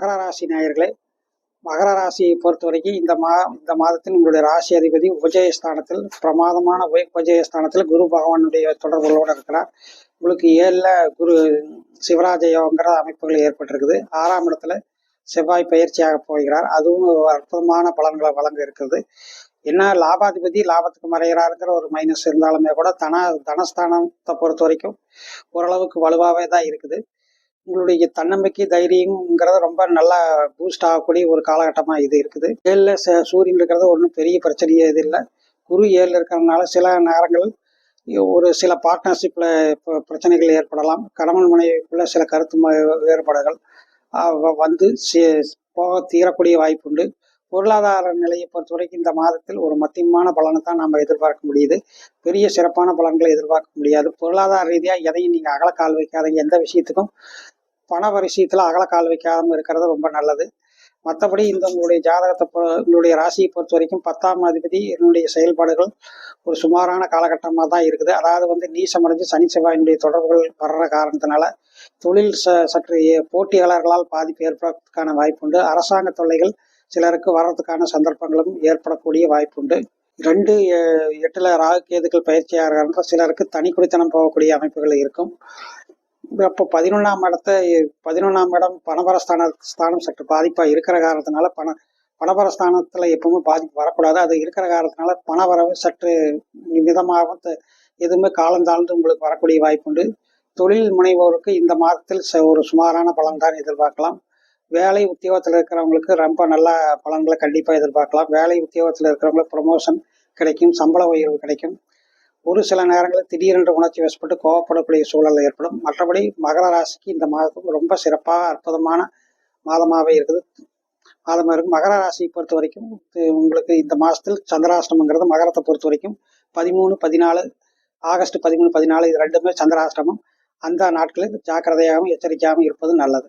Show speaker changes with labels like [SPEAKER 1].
[SPEAKER 1] மகர ராசி நேயர்களே, மகர ராசியை பொறுத்த வரைக்கும் இந்த மாதத்தில் உங்களுடைய ராசி அதிபதி உபஜயஸ்தானத்தில் பிரமாதமான உபஜயஸ்தானத்தில் குரு பகவானுடைய தொடர்புகளோடு இருக்கிறார். உங்களுக்கு 7ல் குரு சிவராஜ யோகங்கிற அமைப்புகள் ஏற்பட்டிருக்குது. 6ஆம் இடத்துல செவ்வாய் பயிற்சியாக போகிறார். அதுவும் ஒரு அற்புதமான பலன்களை வழங்க இருக்கிறது. என்ன லாபாதிபதி லாபத்துக்கு மறைகிறாருங்கிற ஒரு மைனஸ் இருந்தாலுமே கூட தனஸ்தானத்தை பொறுத்த வரைக்கும் ஓரளவுக்கு வலுவாகவே தான் இருக்குது. உங்களுடைய தன்னம்பிக்கை தைரியங்கிறது ரொம்ப நல்லா பூஸ்ட் ஆகக்கூடிய ஒரு காலகட்டமாக இது இருக்குது. 7ல் சூரியன் இருக்கிறது ஒன்றும் பெரிய பிரச்சனையே இது இல்லை. குரு 7ல் இருக்கிறதுனால சில நேரங்கள் ஒரு சில பார்ட்னர்ஷிப்பில் பிரச்சனைகள் ஏற்படலாம். கணவன் மனைவிக்குள்ள சில கருத்து வேறுபாடுகள் வந்து போக தீரக்கூடிய வாய்ப்பு உண்டு. பொருளாதார நிலையை பொறுத்த வரைக்கும் இந்த மாதத்தில் ஒரு மத்தியமான பலனை தான் நம்ம எதிர்பார்க்க முடியுது. பெரிய சிறப்பான பலன்களை எதிர்பார்க்க முடியாது. பொருளாதார ரீதியாக எதையும் நீங்கள் அகலக்கால் வைக்காதீங்க. எந்த விஷயத்துக்கும் பண விஷயத்தில் அகலக்கால் வைக்காமல் இருக்கிறது ரொம்ப நல்லது. மற்றபடி உங்களுடைய ஜாதகத்தை உங்களுடைய ராசியை பொறுத்த வரைக்கும் 10ஆம் அதிபதி என்னுடைய செயல்பாடுகள் ஒரு சுமாரான காலகட்டமாக தான் இருக்குது. அதாவது நீசமடைஞ்சு சனி செவ்வாயினுடைய தொடர்புகள் வர்ற காரணத்தினால தொழில் சற்று போட்டியாளர்களால் பாதிப்பு ஏற்படுறதுக்கான வாய்ப்புண்டு. அரசாங்க தொல்லைகள் சிலருக்கு வர்றதுக்கான சந்தர்ப்பங்களும் ஏற்படக்கூடிய வாய்ப்புண்டு. 2-8ல் ராகு கேதுக்கள் பயிற்சியாக சிலருக்கு தனி குடித்தனம் போகக்கூடிய அமைப்புகள் இருக்கும். அப்போ 11ஆம் இடம் பணபரஸ்தானம் சற்று பாதிப்பாக இருக்கிற காரணத்தினால பணபரஸ்தானத்தில் எப்பவுமே பாதிப்பு வரக்கூடாது. அது இருக்கிற காரணத்தினால பணவரவு சற்று மிதமாகவும் எதுவுமே காலந்தாழ்ந்து உங்களுக்கு வரக்கூடிய வாய்ப்புண்டு. தொழில் முனைவோருக்கு இந்த மாதத்தில் ஒரு சுமாரான பலன் தான் எதிர்பார்க்கலாம். வேலை உத்தியோகத்தில் இருக்கிறவங்களுக்கு ரொம்ப நல்ல பலன்களை கண்டிப்பாக எதிர்பார்க்கலாம். வேலை உத்தியோகத்தில் இருக்கிறவங்களுக்கு ப்ரொமோஷன் கிடைக்கும், சம்பள உயர்வு கிடைக்கும். ஒரு சில நேரங்களில் திடீரென்று உணர்ச்சி வசப்பட்டு கோவப்படக்கூடிய சூழல் ஏற்படும். மற்றபடி மகர ராசிக்கு இந்த மாதம் ரொம்ப சிறப்பாக அற்புதமான மாதமாகவே இருக்குது. மகர ராசியை பொறுத்த வரைக்கும் உங்களுக்கு இந்த மாதத்தில் சந்திராஷ்டமங்கிறது மகரத்தை பொறுத்த வரைக்கும் 13-14 ஆகஸ்ட் 13-14 இது ரெண்டுமே சந்திராஷ்டமம். அந்த நாட்களில் ஜாக்கிரதையாகவும் எச்சரிக்கையாகவும் இருப்பது நல்லது.